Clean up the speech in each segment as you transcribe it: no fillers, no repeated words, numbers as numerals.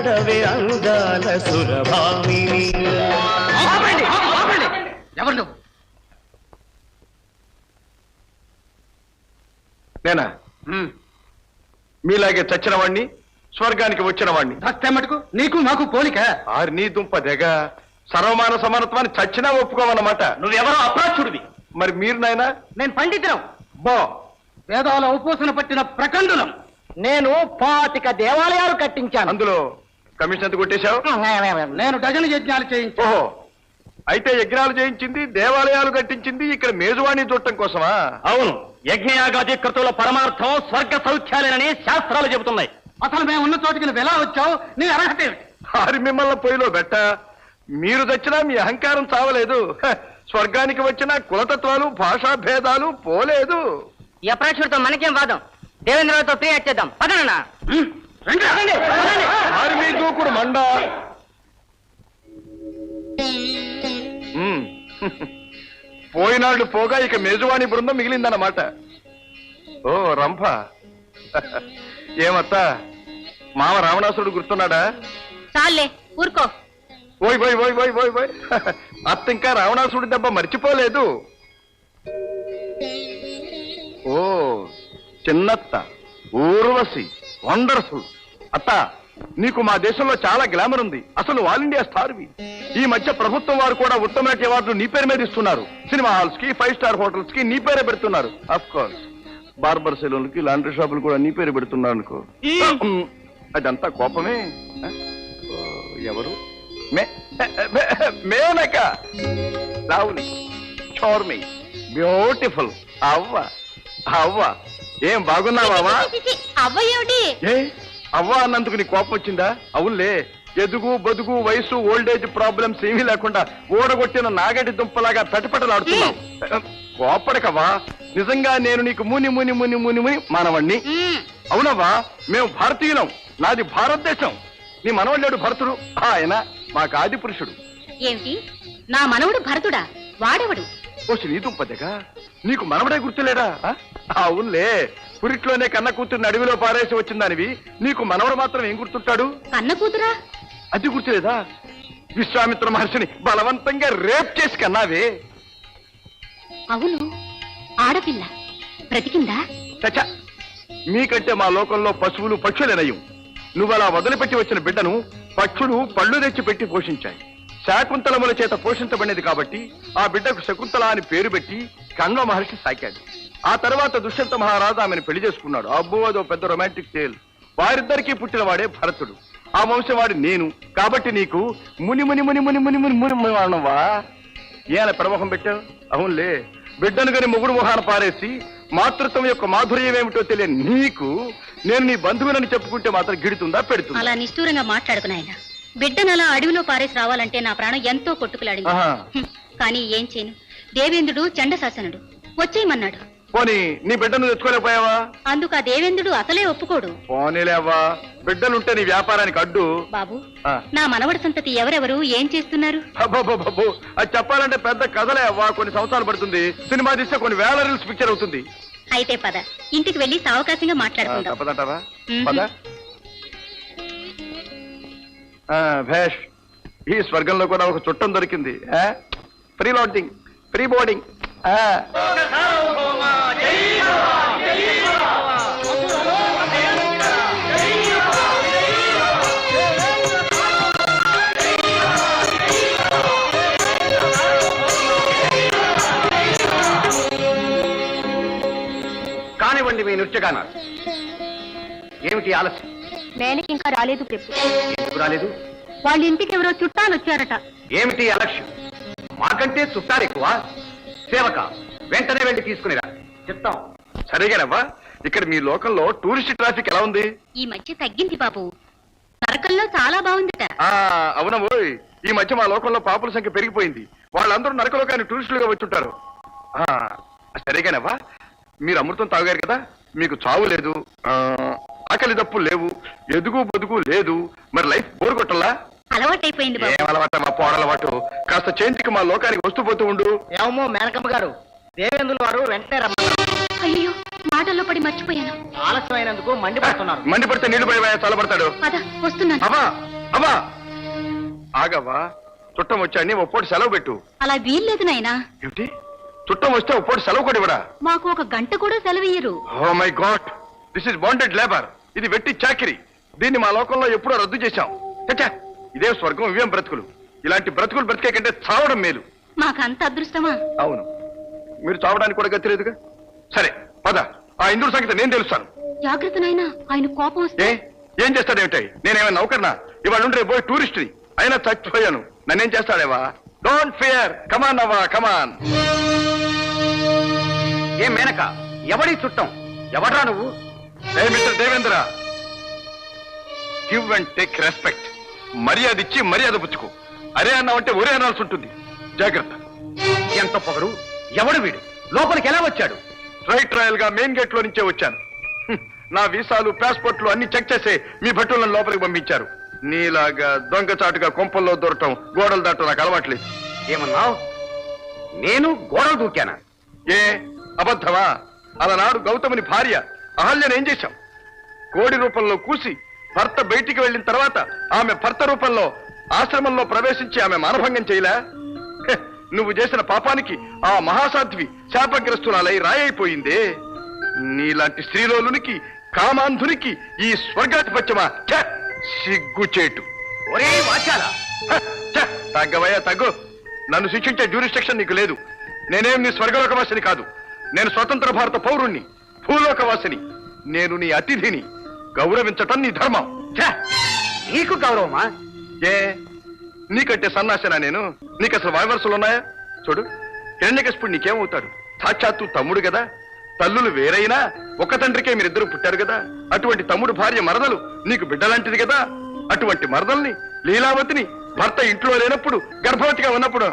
పాడవే అందాల సురభామిని. ఎవరు నువ్వు? నేనా? మీలాగే చచ్చిన వాణ్ణి, స్వర్గానికి వచ్చిన వాణ్ణి. మటుకు నీకు మాకు పోలిక. ఆరి నీ దుంప దెగ సర్వమాన సమానత్వాన్ని చచ్చినా ఒప్పుకోవన్నమాట. నువ్వెవరో అప్రాచుడివి. మరి మీరు నాయనా? నేను పండితులం. బా వేదాల ఉపోసన పట్టిన ప్రకండులం. నేను 25 దేవాలయాలు కట్టించాను. అందులో కమిషన్ ఎంత కొట్టేశావు? నేను డజన్ యజ్ఞాలు చేయించాను. ఓహో, అయితే యజ్ఞాలు చేయించింది, దేవాలయాలు కట్టించింది ఇక్కడ మేజువాణి చూడటం కోసమా? అవును, యజ్ఞయాగాది కృతుల పరమార్థం స్వర్గ సౌఖ్యాలేనని శాస్త్రాలు చెబుతున్నాయి. అసలు మేము ఉన్న చోటికి నువ్వు ఎలా వచ్చావు? నీ అర్హత ఏమిటి? ఆరి మిమ్మల్ని పొయ్యిలో బెట్ట. మీరు చచ్చినా మీ అహంకారం చావలేదు. స్వర్గానికి వచ్చిన కులతత్వాలు భాషా భేదాలు పోలేదు. ఈ అప్రాక్షుడితో మనకేం వాదం? దేవేంద్రరావుతో ప్రియ చేద్దాం. పదనా ఆరి మీ దూకుడు మండ. పోయినాళ్ళు పోగా ఇక మేజువాణి బృందం మిగిలిందన్నమాట. ఓ రంభ, ఏమత్తా మామ రావణాసురుడు గుర్తున్నాడా? చాలే ఊరుకో. ఓయ్ ఓయ్ ఓయ్ ఓయ్ ఓయ్ ఓయ్, అత్త ఇంకా రావణాసురుడి దెబ్బ మర్చిపోలేదు. ఓ చిన్నత్త, ఊర్వశి, వండర్ఫుల్. అత్త, నీకు మా దేశంలో చాలా గ్లామర్ ఉంది. అసలు ఆల్ ఇండియా స్టార్వి. ఈ మధ్య ప్రభుత్వం వారు కూడా ఉత్తమ నటి అవార్డులు నీ పేరు మీద ఇస్తున్నారు. సినిమా హాల్స్ కి, 5 స్టార్ హోటల్స్ కి నీ పేరే పెడుతున్నారు. అఫ్ కోర్స్ బార్బర్ సెలూన్ కి, లాండ్రీ షాపులు కూడా నీ పేరు పెడుతున్నారు అనుకో. అదంతా కోపమే. ఎవరు? Menaka, lovely, Charmi, beautiful. అవ్వ అవ్వ, ఏం బాగున్నావా? అవ్వ ఏమిటి? ఏ అవ్వ అన్నందుకు నీ కోపం వచ్చిందా? అవునులే, ఎదుగు బదుగు వయసు ఓల్డేజ్ ప్రాబ్లమ్స్ ఏమీ లేకుండా ఓడగొట్టిన నాగటి దుంపలాగా పెటపెటలాడుతున్నావు. కోపడకవా, నిజంగా నేను నీకు ముని ముని ముని ముని ముని మానవాణ్ణి. అవునవ్వా, మేము భారతీయులం. నాది భారతదేశం. నీ మనవళ్ళాడు భరతుడు, ఆయన మాకు ఆది పురుషుడు. ఏమిటి, నా మనవుడు భరతుడా? వాడెవడు? ఓసి నీ దుంపదగా, నీకు మనవడే గుర్తులేడా? అవునులే, పురిట్లోనే కన్న కూతుర్ని అడవిలో పారేసి వచ్చిందానివి నీకు మనవడు మాత్రం ఏం గుర్తుంటాడు? కన్న కూతురా? అది గుర్తులేదా? విశ్వామిత్ర మహర్షిని బలవంతంగా రేప్ చేసి కన్నావే. అవును, ఆడపిల్ల బ్రతికిందా? చచ్చా, మీకంటే మా లోకంలో పశువులు పక్షులనయం. నువ్వలా వదిలిపెట్టి వచ్చిన బిడ్డను పక్షులు పళ్ళు తెచ్చి పెట్టి పోషించాయి. శాకుంతలముల చేత పోషించబడినది కాబట్టి ఆ బిడ్డకు శకుంతల అని పేరు పెట్టి కణ్వ మహర్షి సాకాడు. ఆ తర్వాత దుష్యంత మహారాజు ఆమెను పెళ్లి చేసుకున్నాడు. అబ్బో, అదో పెద్ద రొమాంటిక్ టేల్. వారిద్దరికీ పుట్టిన వాడే భరతుడు. ఆ వంశవాడి నేను కాబట్టి నీకు ముని ముని ముని ముని ముని ముని ముని వాడవా? ఏన ప్రమోహం పెట్టావు? అవునులే, బిడ్డను గని మొగుడు మొహాన పారేసి మాతృత్వం యొక్క మాధుర్యం ఏమిటో తెలియని నీకు నేను నీ బంధువులని చెప్పుకుంటే మాత్రం గిడుతుందా, పెడుతుందా? అలా నిష్ఠూరంగా మాట్లాడుకున్నాయన. బిడ్డను అలా అడవిలో పారేసి రావాలంటే నా ప్రాణం ఎంతో కొట్టుకులాడింది. కానీ ఏం చేయను, దేవేంద్రుడు చండశాసనుడు, వచ్చేయమన్నాడు. పోనీ నీ బిడ్డను తెచ్చుకోలేకపోయావా? అందుకు ఆ దేవేంద్రుడు అసలే ఒప్పుకోడు. పోనీలేవా, బిడ్డలుంటే నీ వ్యాపారానికి అడ్డు. బాబు, నా మనవడి సంతతి ఎవరెవరు ఏం చేస్తున్నారు? అబ్బబ్బబ్బో, అది చెప్పాలంటే పెద్ద కథలే అవ్వా. కొన్ని సంవత్సరాలు పడుతుంది. సినిమా తీస్తే కొన్ని వేల రీల్స్ పిక్చర్ అవుతుంది. అయితే పద, ఇంటికి వెళ్లి సావకాశంగా మాట్లాడుకుందాం. తప్పదంటావా? పద. భేష్, ఈ స్వర్గంలో కూడా ఒక చుట్టం దొరికింది. Free lodging, free boarding. కానివ్వండి మీ నృత్యగానాలు. ఏమిటి ఆలస్యం? మేనకి ఇంకా రాలేదు ప్రభు. ఎందుకు రాలేదు? వాళ్ళ ఇంటికి ఎవరో చుట్టాలు వచ్చారట. ఏమిటి అలక్ష్యం? మాకంటే చుట్టాలు ఎక్కువ. సేవక, వెంటనే వెళ్ళి తీసుకునిరా. చెప్తాం. సరేగానవ్వా, ఇక్కడ మీ లోకంలో టూరిస్ట్ ట్రాఫిక్ ఎలా ఉంది? ఈ మధ్య తగ్గింది బాబు, నరకంలో చాలా బాగుందట. అవునవోయ్, ఈ మధ్య మా లోకంలో పాపుల సంఖ్య పెరిగిపోయింది. వాళ్ళందరూ నరకలోకాన్ని టూరిస్టులుగా వచ్చుంటారు. సరేగానవ్వా, మీరు అమృతం తాగారు కదా, మీకు చావు లేదు, ఆకలి దప్పులు లేవు, ఎదుగు బొదుగు లేదు. మరి లైఫ్ బోర్ కొట్టల్లా? అలవాటైపోయింది. ఏం అలవాట? మా పోడలవాటు. కాస్త చేంజ్కి మా లోకానికి వస్తూ పోతూ ఉండు. ఏమో మేనకమ్మ గారు, దేవేంద్రుల వారు వెంటనే రమ్మన్నారు. అయ్యో, మాటల్లో పడి మర్చిపోయాను. ఆలస్యమైనందుకు మండిపడుతున్నారు. మండిపడితే నీళ్లు పడిపోయా చల్లబడతాడు. పద, వస్తున్నాను. అవా అవా ఆగవ్వా, చుట్టం వచ్చాన్ని ఓ పూట సెలవు పెట్టు. అలా వీల్లేదు నాయనా. ఏమిటి, చుట్టం వస్తే ఓ పూట సెలవు కూడా ఇవ్వడా? మాకు 1 గంట కూడా సెలవియ్యరు. Oh my God, this is bonded labour. ఇది వెట్టి చాకిరి. దీన్ని మా లోకంలో ఎప్పుడో రద్దు చేశాం. చచ్చా, ఇదే స్వర్గం, ఇవేం బ్రతుకులు. ఇలాంటి బ్రతుకులు బ్రతికే కంటే చావడం మేలు. మాకంత అదృష్టమా? అవును, మీరు చావడానికి కూడా గతిలేదుగా. సరే పద, ఆ ఇంద్రుడి సంగతి నేను తెలుస్తాను. జాగ్రత్త నాయనా, ఆయన కోపం వస్తే. ఏం చేస్తాడేమిటాయి? నేనేమైనా నౌకర్నా? ఇవాళ ఉండే పోయి టూరిస్ట్ని అయినా చచ్చిపోయాను. నన్నేం చేస్తాడేవా? డోంట్ ఫియర్, కమాన్ అవ్వా, కమాన్. ఏ మేనక, ఎవడి చుట్టం? ఎవడ్రా నువ్వు? Mister Devendra, give and take respect. మర్యాద ఇచ్చి మర్యాద పుచ్చుకో. అరే అన్నావంటే ఒరే అనాల్సి ఉంటుంది. జాగ్రత్త. ఎంత పొగరు! ఎవడు వీడు? లోపలికి ఎలా వచ్చాడు? ట్రయల్ గా మెయిన్ గేట్ లో నుంచే వచ్చాను. నా వీసాలు, పాస్పోర్ట్లు అన్ని చెక్ చేసే మీ భటులను లోపలికి పంపించారు. నీలాగా దొంగచాటుగా కొంపల్లో దొరకటం, గోడలు దాటం నాకు అలవాట్లేదు. ఏమన్నావు? నేను గోడలు దూకానా? ఏ అబద్ధమా? అలనాడు గౌతముని భార్య అహల్యను ఏం చేశాం? కోడి రూపంలో కూసి భర్త బయటికి వెళ్ళిన తర్వాత ఆమె భర్త రూపంలో ఆశ్రమంలో ప్రవేశించి ఆమె మానభంగం చేయలే? హె, నువ్వు చేసిన పాపానికి ఆ మహాసాధ్వి శాపగ్రస్తురాలై రాయైపోయిందే. నీలాంటి స్త్రీలోలునికి, కామాంధునికి ఈ స్వర్గాధిపత్యమా? సిగ్గుచేటు. ఒరే వాచాలా! తగ్గవయ్యా, తగ్గు. నన్ను శిక్షించే జ్యూరిస్డిక్షన్ నీకు లేదు. నేనేం నీ స్వర్గలోకవాసిని కాదు. నేను స్వతంత్ర భారత పౌరుణ్ణి, భూలోకవాసిని. నేను నీ అతిథిని. గౌరవించటం నీ ధర్మం. నీకు గౌరవమా? ఏ నీకంటే సన్నాసనా నేను? నీకు అసలు వాయవరసలు ఉన్నాయా? చూడు, హిరణ్యకశిపుడు నీకేమవుతాడు? సాక్షాత్తు తమ్ముడు కదా. తల్లులు వేరైనా ఒక తండ్రికే మీరిద్దరూ పుట్టారు కదా. అటువంటి తమ్ముడు భార్య మరదలు నీకు బిడ్డలాంటిది కదా. అటువంటి మరదల్ని, లీలావతిని భర్త ఇంట్లో లేనప్పుడు, గర్భవతిగా ఉన్నప్పుడు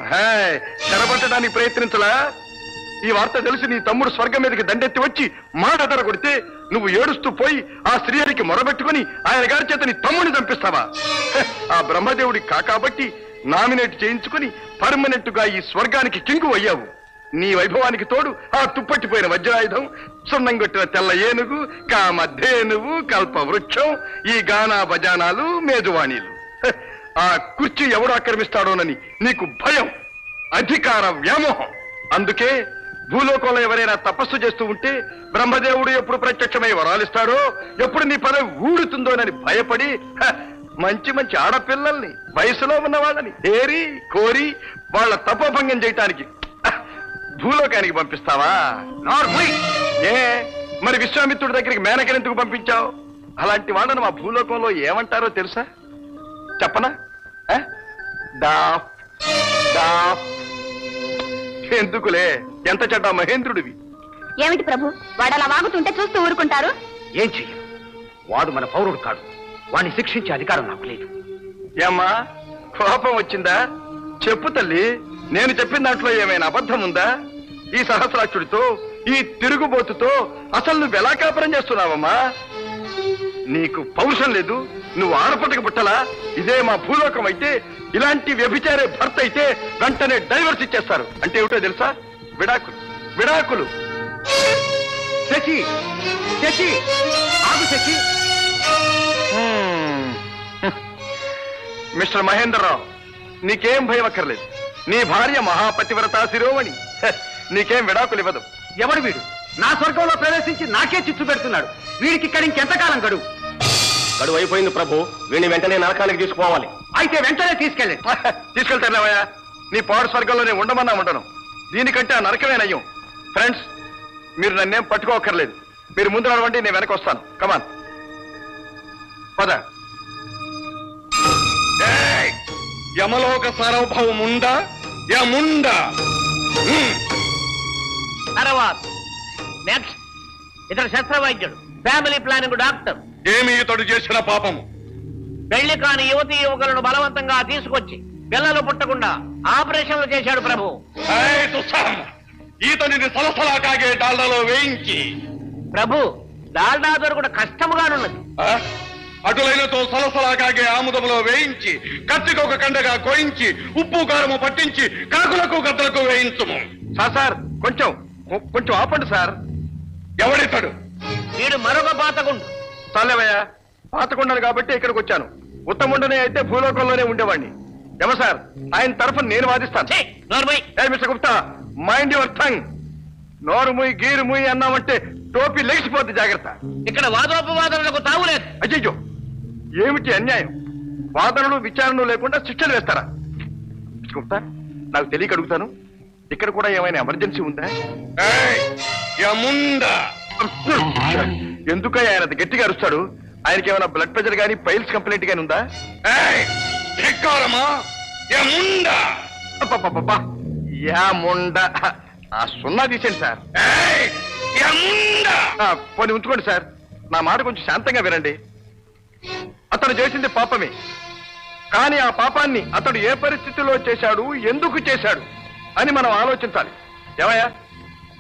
చెరబట్టడానికి ప్రయత్నించలా? ఈ వార్త తెలిసి నీ తమ్ముడు స్వర్గం మీదకి దండెత్తి వచ్చి మాట ధర కొడితే నువ్వు ఏడుస్తూ పోయి ఆ స్త్రీకి మొరబెట్టుకుని ఆయన గారి చేత నీ తమ్ముడిని చంపిస్తావా? ఆ బ్రహ్మదేవుడి కాకాబట్టి నామినేట్ చేయించుకుని పర్మనెంట్ గా ఈ స్వర్గానికి కింగు అయ్యావు. నీ వైభవానికి తోడు ఆ తుప్పట్టిపోయిన వజ్రాయుధం, సున్నంగొట్టిన తెల్ల ఏనుగు, కామధేనువు, కల్ప వృక్షం, ఈ గానా బజానాలు, మేజువాణీలు. ఆ కుర్చీ ఎవడు ఆక్రమిస్తాడోనని నీకు భయం, అధికార వ్యామోహం. అందుకే భూలోకంలో ఎవరైనా తపస్సు చేస్తూ ఉంటే బ్రహ్మదేవుడు ఎప్పుడు ప్రత్యక్షమై వరాలిస్తాడో, ఎప్పుడు నీ పదవి ఊడుతుందోనని భయపడి మంచి మంచి ఆడపిల్లల్ని, వయసులో ఉన్న వాళ్ళని ఏరి కోరి వాళ్ళ తపోభంగం చేయటానికి భూలోకానికి పంపిస్తావా? ఏ మరి విశ్వామిత్రుడి దగ్గరికి మేనకని ఎందుకు పంపించావు? అలాంటి వాళ్ళను మా భూలోకంలో ఏమంటారో తెలుసా? చెప్పనా? DOF DOF. ఎందుకులే, ఎంత చెడ్డ మహేంద్రుడివి. ఏమిటి ప్రభు, వాడు అలా వాగుతుంటే చూస్తూ ఊరుకుంటారు? ఏం చెయ్యం, వాడు మన పౌరుడు కాడు. వాడిని శిక్షించే అధికారం నాకు లేదు. ఏమ్మా, కోపం వచ్చిందా? చెప్పు తల్లి, నేను చెప్పిన దాంట్లో ఏమైనా అబద్ధం ఉందా? ఈ సహస్రాక్షుడితో, ఈ తిరుగుబోతుతో అసలు నువ్వు ఎలా కాపురం చేస్తున్నావమ్మా? నీకు పౌరుషం లేదు? నువ్వు ఆడపట్టక పుట్టలా? ఇదే మా భూలోకం అయితే ఇలాంటి వ్యభిచారే భర్త అయితే వెంటనే డైవర్స్ ఇచ్చేస్తారు. అంటే ఏమిటో తెలుసా? విడాకులు, విడాకులు. శశి, శశి, ఆగు శశి. మిస్టర్ మహేంద్రరావు, నీకేం భయం అక్కర్లేదు. నీ భార్య మహాపతివ్రతా శిరోమణి. నీకేం విడాకులు ఇవ్వదు. ఎవడు వీడు? నా స్వర్గంలో ప్రవేశించి నాకే చిచ్చు పెడుతున్నాడు. వీడికి ఇక్కడ ఇంకెంతకాలం గడువు? గడువు అయిపోయింది ప్రభు. వీడిని వెంటనే నరకానికి తీసుకుపోవాలి. అయితే వెంటనే తీసుకెళ్ళండి. తీసుకెళ్తానవయ్యా. నీ పాడు స్వర్గంలోనే ఉండమన్నా ఉండను. దీనికంటే ఆ నరకమే నయ్యం. ఫ్రెండ్స్, మీరు నన్నేం పట్టుకోకర్లేదు. మీరు ముందు నడవండి, నేను వెనక వస్తాను. కమాన్, పద. యమలోక సార్వభౌముండా యముండా. తర్వాత నెక్స్ట్ ఇతడు శస్త్రవైద్యుడు, ఫ్యామిలీ ప్లానింగ్ డాక్టర్. ఏమి ఇతడు చేసిన పాపము? పెళ్లి కాని యువతీ యువకులను బలవంతంగా తీసుకొచ్చి పిల్లలు పుట్టకుండా ఆపరేషన్లు చేశాడు ప్రభు. ఈతనిని సలసలా కాగే డాళ్లలో వేయించి. ప్రభు, డాల్డా దొరకడం కష్టముగానున్నది. అటులైనతో సలసలా కాగే ఆముదములో వేయించి, కత్తికి ఒక కండగా కోయించి, ఉప్పు కారము పట్టించి, కాకులకు గద్దలకు వేయించుము. సార్ కొంచెం కొంచెం ఆపండి సార్. ఎవడిస్తాడు? వీడు మరొక పాతకుండు. చాలేవయ్యా, పాతకుండాను కాబట్టి ఇక్కడికి వచ్చాను. ఉత్తముండనే అయితే భూలోకంలోనే ఉండేవాడిని. ఏమో సార్, ఆయన తరఫున నేను వాదిస్తాను. ఛీ, నోర్మై. ఏ మిస్టర్ గుప్తా, మైండ్ యువర్ థంగ్. నోరు ముయ్ గీరు ముయ్ అన్నామంటే టోపీ లెగిసిపోద్ది, జాగ్రత్త. ఇక్కడ వాదోపవాదనలకు తావులేదు. అయ్యో, ఏమిటి అన్యాయం? వాదనలు విచారణలు లేకుండా శిక్షలు వేస్తారా? మిస్టర్ గుప్తా, నాకు తెలియక అడుగుతాను, ఇక్కడ కూడా ఏమైనా ఎమర్జెన్సీ ఉందా? ఎందుకయ్యా ఆయన గట్టిగా అరుస్తాడు? ఆయనకి ఏమైనా బ్లడ్ ప్రెషర్ గానీ పైల్స్ కంప్లైంట్ గానీ ఉందా? ఆ సున్నా తీసేయండి సార్. పోనీ ఉంచుకోండి సార్. నా మాట కొంచెం శాంతంగా వినండి. అతను చేసింది పాపమే, కానీ ఆ పాపాన్ని అతడు ఏ పరిస్థితిలో చేశాడు, ఎందుకు చేశాడు అని మనం ఆలోచించాలి. ఏమయ్యా,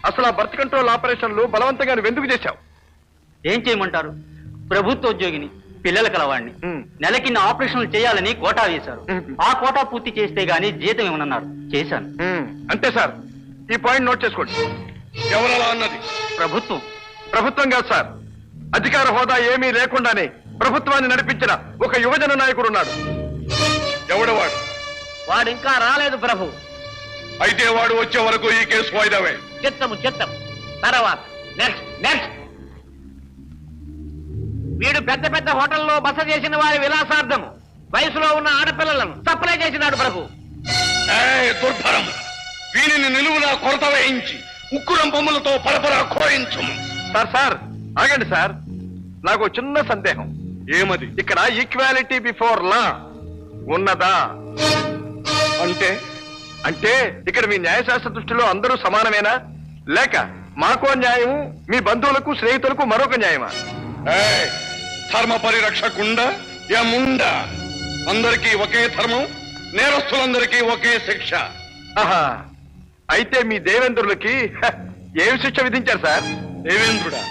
అసలు ఆ బర్త్ కంట్రోల్ ఆపరేషన్లు బలవంతంగా నువ్వు ఎందుకు చేశావు? ఏం చేయమంటారు? ప్రభుత్వ ఉద్యోగిని, పిల్లల కలవాడిని. నెలకి ఆపరేషన్లు చేయాలని కోటా వేశారు. ఆ కోటా పూర్తి చేస్తే గానీ జీతం ఇవ్వనన్నారు. చేశాను. అంతే సార్, ఈ పాయింట్ నోట్ చేసుకోండి. ఎవరలా అన్నది? ప్రభుత్వం. ప్రభుత్వం కాదు సార్, అధికార హోదా ఏమీ లేకుండానే ప్రభుత్వాన్ని నడిపించిన ఒక యువజన నాయకుడు ఉన్నాడు. ఎవడవాడు? వాడు ఇంకా రాలేదు ప్రభు. అయితే వాడు వచ్చే వరకు ఈ కేసు వాయిదావే. చిత్తము తర్వాత నెక్స్ట్. వీడు పెద్ద పెద్ద హోటల్లో బస చేసిన వారి విలాసార్థము వయసులో ఉన్న ఆడపిల్లలను సప్లై చేసినాడు ప్రభు. దుర్భరం, వీనిని నిలువులా కొరత వేయించి ఉక్కురం బొమ్మలతో పరపరా కోయించు. సార్ ఆగండి సార్, నాకు చిన్న సందేహం. ఏమది? ఇక్కడ ఈక్వాలిటీ బిఫోర్ లా ఉన్నదా? అంటే ఇక్కడ మీ న్యాయశాస్త్ర దృష్టిలో అందరూ సమానమేనా, లేక మాకో న్యాయము, మీ బంధువులకు స్నేహితులకు మరొక న్యాయమా? ధర్మ పరిరక్షకుండా యముండా, అందరికీ ఒకే ధర్మం, నేరస్తులందరికీ ఒకే శిక్ష. అయితే మీ దేవేంద్రులకి ఏమి శిక్ష విధించారు సార్? దేవేంద్రుడా?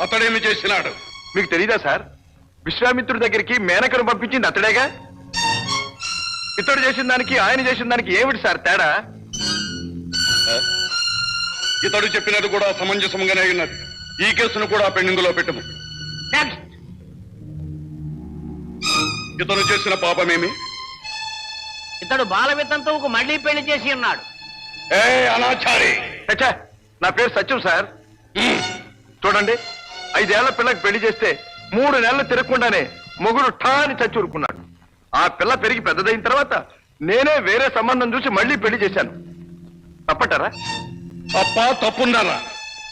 అతడేమి చేసినాడు మీకు తెలీదా సార్? విశ్వామిత్రుడి దగ్గరికి మేనకను పంపించింది అతడేగా. ఇతడు చేసిన దానికి ఆయన చేసిన దానికి ఏమిటి సార్ తేడా? ఇతడు చెప్పినది కూడా సమంజసంగానే ఉన్నది. ఈ కేసును కూడా పెండింగ్ లో పెట్టుము. ఇతను చేసిన పాపమేమి? ఇతడు బాల వితంతువుకు మళ్లీ పెళ్లి చేసి ఉన్నాడు. అనాచారి! నా పేరు సత్యం సార్. చూడండి, 5 ఏళ్ల పిల్లకి పెళ్లి చేస్తే 3 నెలలు తిరగకుండానే మొగుడు ఠాని చచ్చి ఊరుకున్నాడు. ఆ పిల్ల పెరిగి పెద్దదైన తర్వాత నేనే వేరే సంబంధం చూసి మళ్లీ పెళ్లి చేశాను. తప్పటారా? తప్పున్నారా?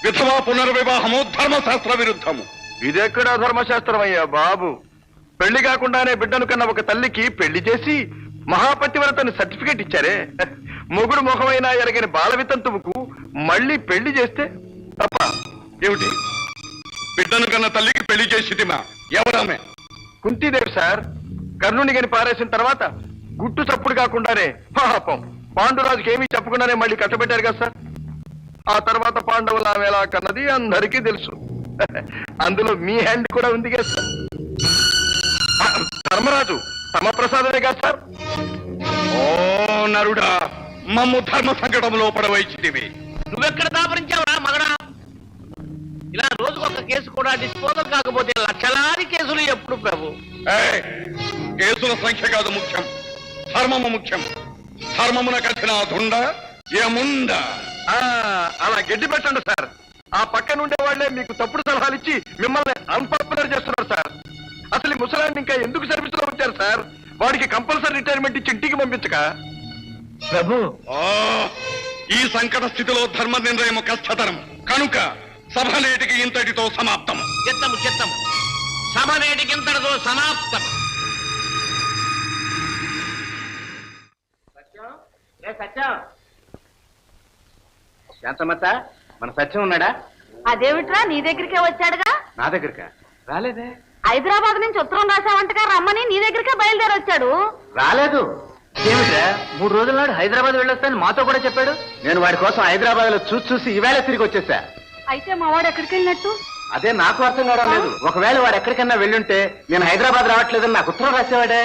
విధవా పునర్వివాహము ధర్మశాస్త్ర విరుద్ధము. ఇదెక్కడా ధర్మశాస్త్రం అయ్యా బాబు? పెళ్లి కాకుండానే బిడ్డను కన్నా ఒక తల్లికి పెళ్లి చేసి మహాపతివ్రతని సర్టిఫికేట్ ఇచ్చారే. మొగుడు ముఖమైనా ఎరగని బాల వితంతువుకు మళ్లీ పెళ్లి చేస్తే తప్ప ఏమిటి? బిడ్డను కన్నా తల్లికి పెళ్లి చేసిమా? ఎవరామె? కుంతీదేవి సార్. కర్ణుని గని పారేసిన తర్వాత గుట్టు చప్పుడు కాకుండానే పాపం పాండురాజుకి ఏమీ చెప్పకుండానే మళ్ళీ కట్టబెట్టారు కదా సార్. ఆ తర్వాత పాండవులు ఆమె ఎలా కన్నది అందరికీ తెలుసు. అందులో మీ హ్యాండ్ కూడా ఉంది కదా సార్. ధర్మరాజు తమ ప్రసాదమే కదా సార్. ఓ నరుడా, మమ్ము ధర్మ సంకటంలో పడవైచితివి. నువ్వెక్కడ దాపరించావురా మగడా? ఇలా రోజుకొక కేసు కూడా డిస్పోజల్ కాకపోతే లక్షలాది కేసులు ఎప్పుడు ప్రభు? కేసుల సంఖ్య కాదు ముఖ్యం, ధర్మము ముఖ్యం. ధర్మమున కథిన దుండ ఏముండ. అలా గడ్డి పెట్టండి సార్. ఆ పక్కన ఉండే వాళ్లే మీకు తప్పుడు సలహాలు ఇచ్చి మిమ్మల్ని అన్పాపులర్ చేస్తున్నారు సార్. అసలు ఈ ముసలాన్ని ఇంకా ఎందుకు సర్వీస్ లో ఉంచారు సార్? వాడికి కంపల్సరీ రిటైర్మెంట్ ఇచ్చి ఇంటికి పంపించక. ప్రభు, ఈ సంకట స్థితిలో ధర్మ నిర్ణయం కష్టతరం కనుక సభ నేటికి ఇంతటితో సమాప్తం. చిత్తము సభ నేటికి ఇంతటితో సమాప్తం. శాంతమ్మత, మన సత్యం ఉన్నాడా? అదేమిట్రా నీ దగ్గరికే వచ్చాడుగా? నా దగ్గరకా రాలేదే. హైదరాబాద్ నుంచి ఉత్తరం రాసావంటగా, రమ్మని నీ దగ్గరికే బయలుదేరి వచ్చాడు. రాలేదు. ఏమిట్రా, 3 రోజుల నాడు హైదరాబాద్ వెళ్ళొస్తాను మాతో కూడా చెప్పాడు. నేను వాడి కోసం హైదరాబాద్ లో చూసి ఈవేళ తిరిగి వచ్చేసా. అయితే మావాడు ఎక్కడికి వెళ్ళినట్టు? అదే నాకు అర్థం కావడం లేదు. ఒకవేళ వాడు ఎక్కడికన్నా వెళ్ళుంటే నేను హైదరాబాద్ రావట్లేదని నాకు ఉత్తరం రాసేవాడే.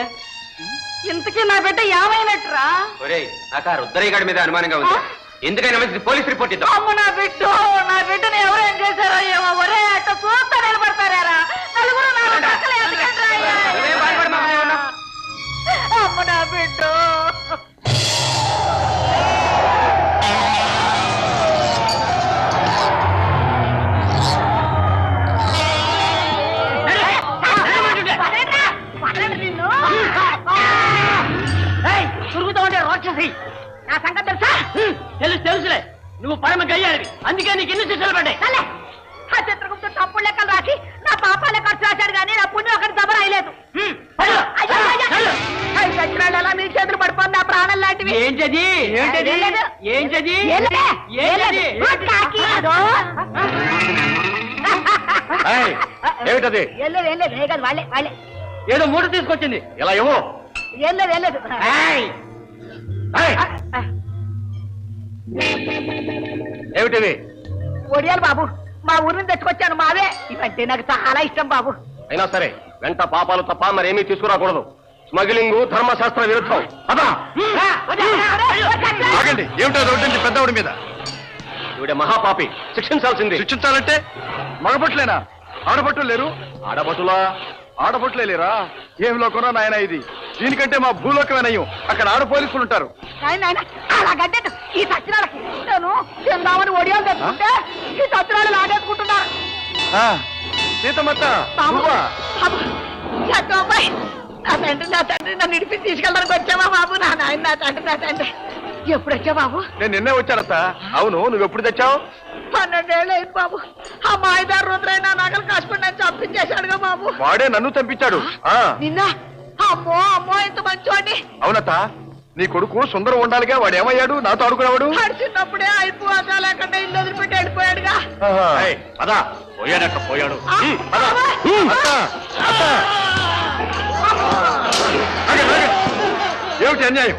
ఇంతకీ నా బిడ్డ ఏమైనట్టురా? ఒరేయ్, నాకు ఆ రుద్రయ్య గారి మీద అనుమానంగా ఉంది. ఎందుకైనా మంచిది పోలీస్ రిపోర్ట్ ఇద్దాం. అమ్మ నా బిడ్డని ఎవరేం చేశారో ఏమో ఒరే అట్ట చూస్తా నిలబడతారా నలుగురు నాలుగు పక్కలే ఎందుకంటారా అయ్యా? నువ్వేం బాధపడమా, ఏమన్నా? అమ్మ నా బిడ్డ తిరుగుతా ఉంటే రాక్షసి. నా సంగతి తెలుసా? తెలుసులే, నువ్వు పరమ గయ్యాడివి, అందుకే నీకు ఎన్ని శిక్షలు పడ్డాయి. సర్లే. ఆ చిత్రగుప్తుడు తప్పుడు లెక్కలు రాసి నా పాపాలే ఖర్చు రాశాడు కానీ నా పుణ్యం ఒకటి దబ రాయలేదు. చచ్చినాళ్ళ మీ చేతులు పడిపోయింది నా ప్రాణం లాంటివి. ఏంటది ఏంటది ఏం లేదు. ఏంటది ఏలేదే, ఏంటది? ఏలేదు. ఆ కాకి అదో. ఏమిటది? ఏం లేదు, ఏం లేదు. ఏ కాదు, వాళ్ళే ఏదో మూట తీసుకొచ్చింది. ఇలా ఏమో ఏం లేదు. ఏమిటిది? ఒడియాలు బాబు, మా ఊరి నుంచి తెచ్చుకొచ్చాను. మావే ఇవంటే నాకు చాలా ఇష్టం బాబు. అయినా సరే వెంట పాపాలు తప్ప మరేమీ తీసుకురాకూడదు. స్మగ్లింగ్ ధర్మశాస్త్ర విరుద్ధం. అదా ఆగండి. ఏమిటో రోడ్డు పెద్దవాడి మీద ఈవిడ మహాపాపి, శిక్షించాల్సింది. శిక్షించాలంటే మగపట్లేనా? ఆడపట్టులు లేరు? ఆడపట్టులా? ఆడపట్లే లేరా? ఏం లోకరా నాయన ఇది? దీనికంటే మా భూలోకమేనయ్యం. అక్కడ ఆడ పోలీసులు ఉంటారు. నాయన అలాగంటే ఈ సత్యనాలకి నేను తిందామని ఒడియాలు తెచ్చుకుంటే ఈ సత్యనాలు లాగేసుకుంటున్నారు. సీతమ్మత్త బాబు, నువ్వా? బాబు, చక్కబాయ్, నా తండ్రి నన్ను ఇడిపి తీసుకెళ్ళడానికి వచ్చావా బాబు? నా నాయన, నా తండ్రి ఎప్పుడు వచ్చా బాబు? నేను నిన్నే వచ్చానత్త. అవును, నువ్వు ఎప్పుడు తెచ్చావు? 12 ఏళ్ళు అయింది బాబు. ఆ మాయదారు రుద్రైనా నగలు కాసుకుని నన్ను చంపించేశాడుగా బాబు. వాడే నన్ను చంపించాడు. నిన్న అమ్మో ఇంత మంచోండి. అవునత్త, నీ కొడుకు సుందరం ఉండాలిగా. వాడు ఏమయ్యాడు? నాతో ఆడుకునేవాడు. చిన్నప్పుడే అయిపో అదా లేకుండా ఇల్లు వదిలిపెట్టి వెళ్ళిపోయాడుగా. అదా పోయాడట, పోయాడు. ఆ, ఏమిటి అన్యాయం?